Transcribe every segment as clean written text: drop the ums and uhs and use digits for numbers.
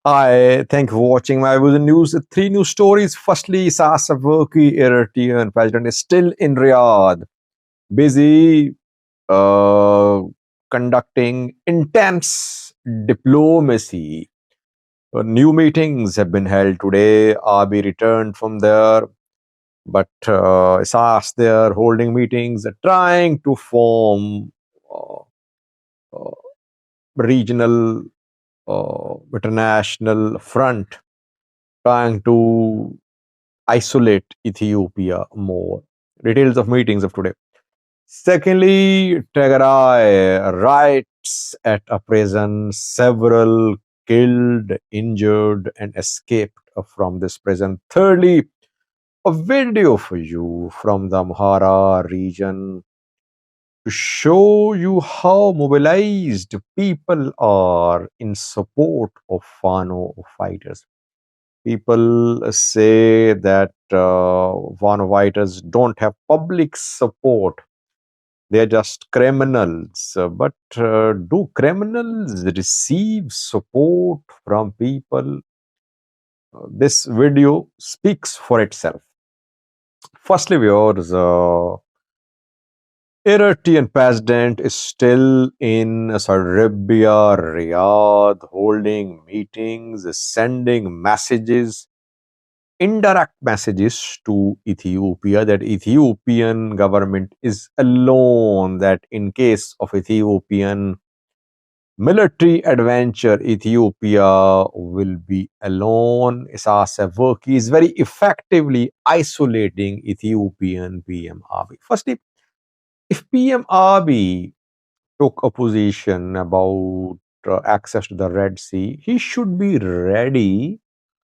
Hi, thank you for watching my video news. Three news stories. Firstly, Isaias Afwerki, Eritrean President, is still in Riyadh, busy uh, conducting intense diplomacy. New meetings have been held today. Abiy returned from there, but Isaias there holding meetings, trying to form uh, uh, regional, international front, trying to isolate Ethiopia more. Details of meetings of today. Secondly, Tigray riots at a prison. Several killed, injured, and escaped from this prison. Thirdly, a video for you from the Amhara region to show you how mobilized people are in support of Fano fighters. People say that Fano fighters don't have public support. They're just criminals. But do criminals receive support from people? This video speaks for itself. Firstly, viewers, Eritrean president is still in Saudi Arabia, Riyadh, holding meetings, sending messages, indirect messages to Ethiopia that Ethiopian government is alone, that in case of Ethiopian military adventure, Ethiopia will be alone. Isaias Afwerki is very effectively isolating Ethiopian PM Abiy. Firstly, if PM Abiy took a position about access to the Red Sea, he should be ready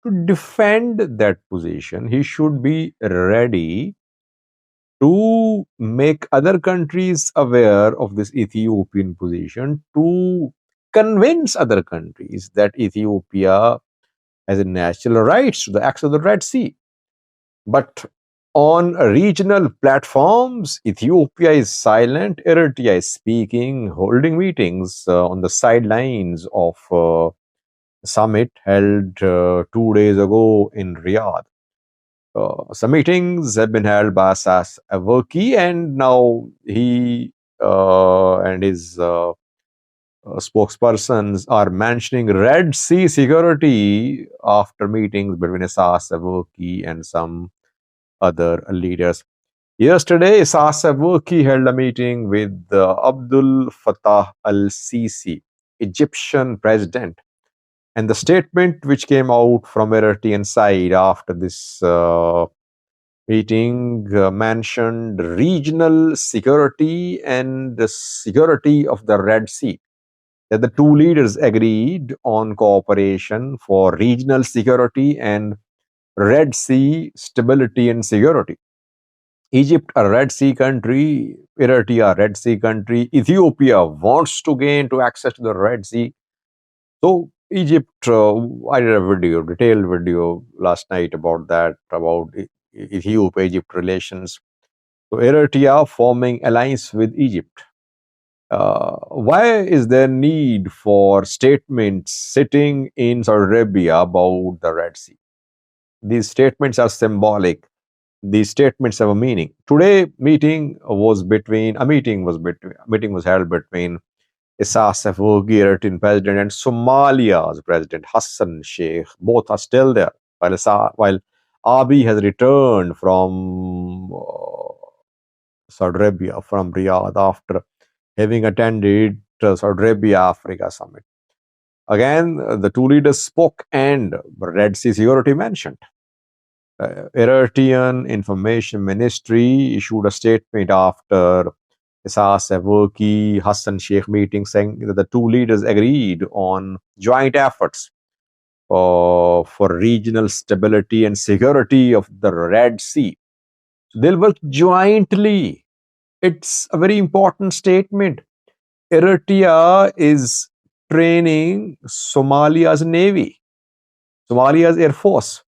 to defend that position. He should be ready to make other countries aware of this Ethiopian position, to convince other countries that Ethiopia has a natural rights to the access to the Red Sea. But on regional platforms, Ethiopia is silent, Eritrea is speaking, holding meetings on the sidelines of summit held 2 days ago in Riyadh. Some meetings have been held by Isaias Afwerki, and now he and his spokespersons are mentioning Red Sea security after meetings between Isaias Afwerki and some other leaders. Yesterday, Isaias Afwerki held a meeting with Abdul Fattah al-Sisi, Egyptian president. And the statement which came out from Eritrean side after this meeting mentioned regional security and the security of the Red Sea. That the two leaders agreed on cooperation for regional security and Red Sea stability and security. Egypt, a Red Sea country, Eritrea, a Red Sea country, Ethiopia wants to gain to access to the Red Sea. So Egypt, I did a video, detailed video last night about that, about Ethiopia-Egypt relations. So Eritrea forming alliance with Egypt. Why is there need for statements sitting in Saudi Arabia about the Red Sea? These statements are symbolic. These statements have a meaning. Today, meeting was held between Isaias Afwerki, Eritrean president, and Somalia's president Hassan Sheikh. Both are still there, while Abiy has returned from Saudi Arabia, from Riyadh, after having attended Saudi Arabia Africa Summit. Again, the two leaders spoke and Red Sea security mentioned. Eritrean Information Ministry issued a statement after Isaias Afwerki Hassan Sheikh meeting, saying that the two leaders agreed on joint efforts for regional stability and security of the Red Sea. So they'll work jointly. It's a very important statement. Eritrea is training Somalia's navy, Somalia's air force,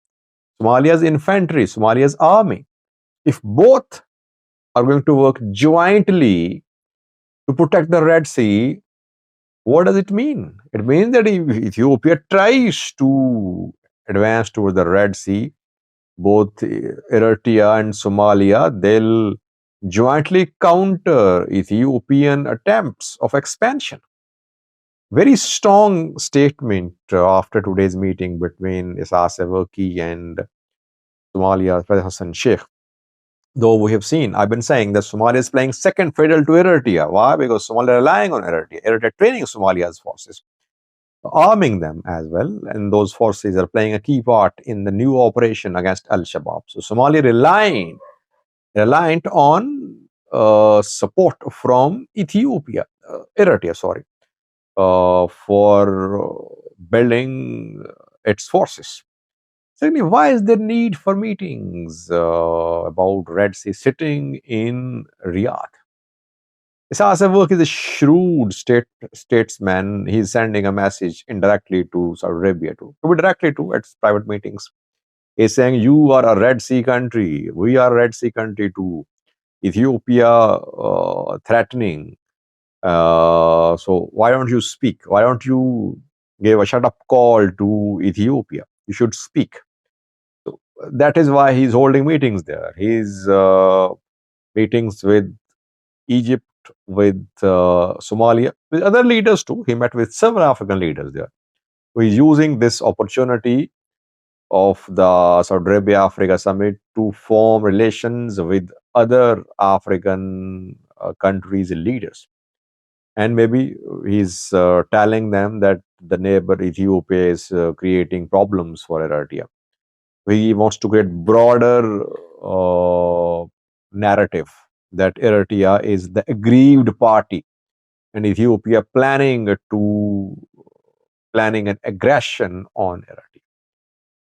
Somalia's infantry, Somalia's army. If both are going to work jointly to protect the Red Sea, What does it mean? It means that if Ethiopia tries to advance toward the Red Sea, both Eritrea and Somalia, they'll jointly counter Ethiopian attempts of expansion. Very strong statement after today's meeting between Isaias Afwerki and Somalia's President Hassan Sheikh. Though we have seen, I've been saying that Somalia is playing second fiddle to Eritrea. Why? Because Somalia are relying on Eritrea. Eritrea training Somalia's forces, arming them as well, and those forces are playing a key part in the new operation against Al Shabaab. So Somalia reliant on support from Ethiopia, Eritrea, sorry, for building its forces. Secondly, why is there need for meetings about Red Sea sitting in Riyadh? Isaias Afwerki is a shrewd statesman. He's sending a message indirectly to Saudi Arabia, to be directly to its private meetings. He's saying, you are a Red Sea country. We are a Red Sea country too. Ethiopia threatening. So why don't you speak? Why don't you give a shut up call to Ethiopia? You should speak. So that is why he's holding meetings there. He's meetings with Egypt, with Somalia, with other leaders too. He met with several African leaders there. So he's using this opportunity of the Saudi Arabia Africa Summit to form relations with other African countries' leaders. And maybe he's telling them that the neighbor Ethiopia is creating problems for Eritrea. He wants to get broader narrative that Eritrea is the aggrieved party and Ethiopia planning an aggression on Eritrea.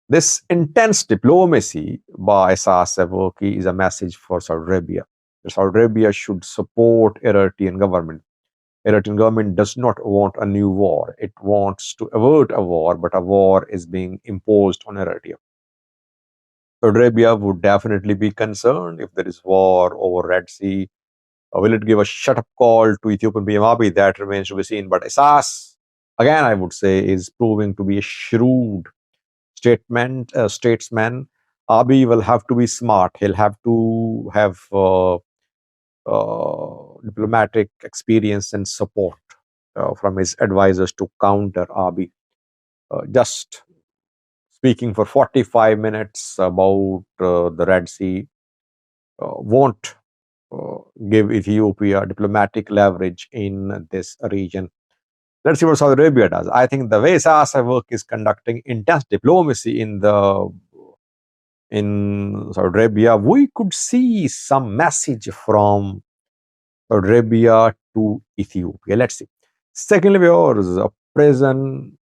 This intense diplomacy by Isaias Afwerki is a message for Saudi Arabia. Saudi Arabia should support Eritrean government. Eritrean government does not want a new war. It wants to avert a war, but a war is being imposed on Eritrea. Saudi Arabia would definitely be concerned if there is war over Red Sea. Will it give a shut-up call to Ethiopian PM Abiy? That remains to be seen. But Isaias, again, I would say, is proving to be a shrewd statesman. Abiy will have to be smart. He'll have to have diplomatic experience and support from his advisors to counter Abiy. Just speaking for 45 minutes about the Red Sea won't give Ethiopia diplomatic leverage in this region. Let's see what Saudi Arabia does. I think the way Isaias Afwerki is conducting intense diplomacy in Saudi Arabia, we could see some message from Saudi Arabia to Ethiopia. Let's see. Secondly, there is a prison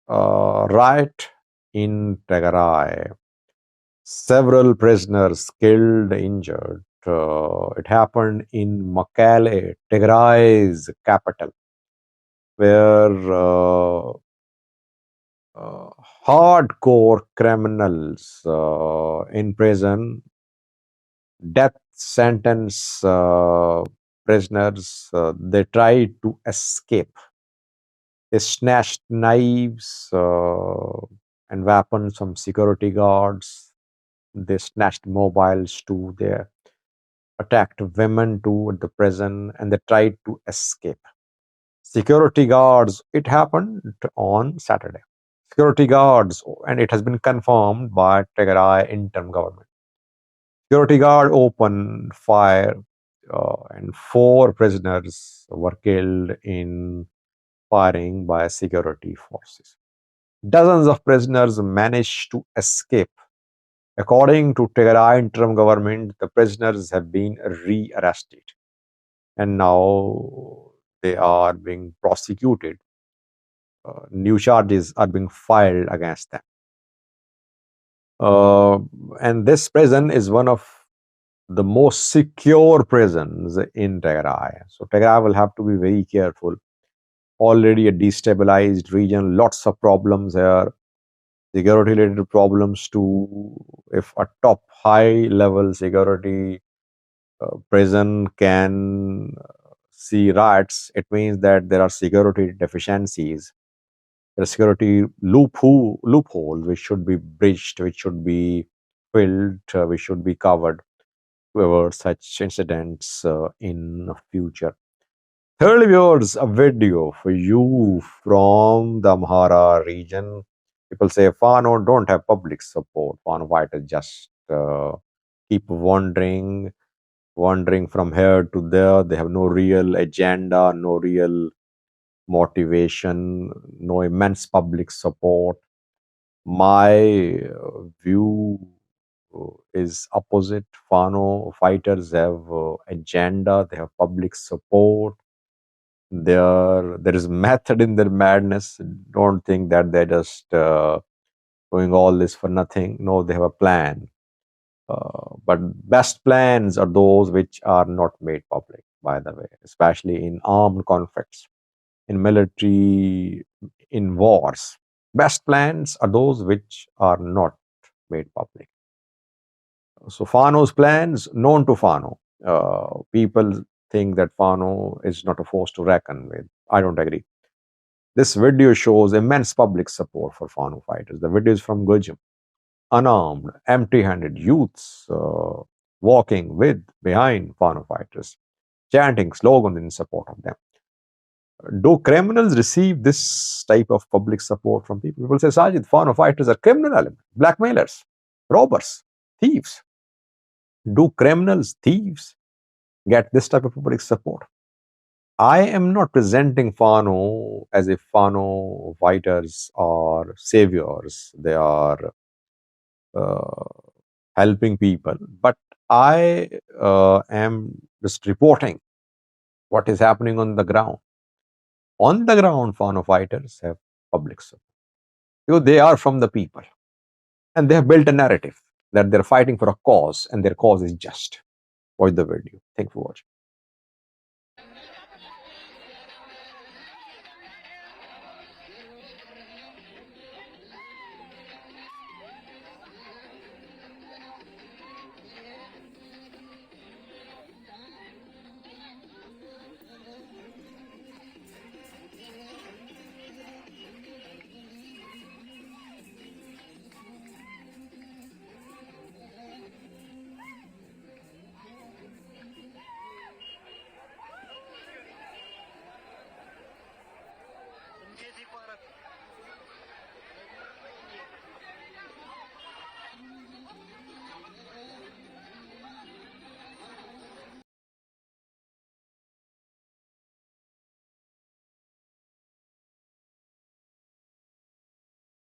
riot in Tigray. Several prisoners killed, injured. It happened in Mekelle, Tigray's capital, where hardcore criminals in prison, death sentence prisoners, they tried to escape. They snatched knives and weapons from security guards. They snatched mobiles too. They attacked women too at the prison, and they tried to escape. Security guards, it happened on Saturday. Security guards, and it has been confirmed by Tigray interim government. Security guard opened fire, and 4 prisoners were killed in firing by security forces. Dozens of prisoners managed to escape. According to Tigray interim government, the prisoners have been rearrested, and now they are being prosecuted. New charges are being filed against them. And this prison is one of the most secure prisons in Tigray. So Tigray will have to be very careful. Already a destabilized region, lots of problems here, security related problems too. If a top high level security prison can see riots, it means that there are security deficiencies, there are security loopholes which should be bridged, which should be filled, which should be covered to avoid such incidents in the future. Thirdly, viewers, a video for you from the Amhara region. People say Fano don't have public support. Fano fighters just keep wandering from here to there. They have no real agenda, no real motivation, no immense public support. My view is opposite. Fano fighters have agenda. They have public support. There is method in their madness. Don't think that they're just doing all this for nothing. No, they have a plan. But best plans are those which are not made public, by the way, especially in armed conflicts, in military, in wars. Best plans are those which are not made public. So Fano's plans, known to Fano. People think that Fano is not a force to reckon with. I don't agree. This video shows immense public support for Fano fighters. The video is from Gujum. Unarmed, empty-handed youths walking with, behind Fano fighters, chanting slogans in support of them. Do criminals receive this type of public support from people? People say, Sajid, Fano fighters are criminal elements, blackmailers, robbers, thieves. Do criminals, thieves get this type of public support? I am not presenting Fano as if Fano fighters are saviors. They are uh, helping people. But I am just reporting what is happening on the ground. On the ground, Fano fighters have public support. Because they are from the people. And they have built a narrative that they're fighting for a cause and their cause is just. Watch the video. Thank you for watching.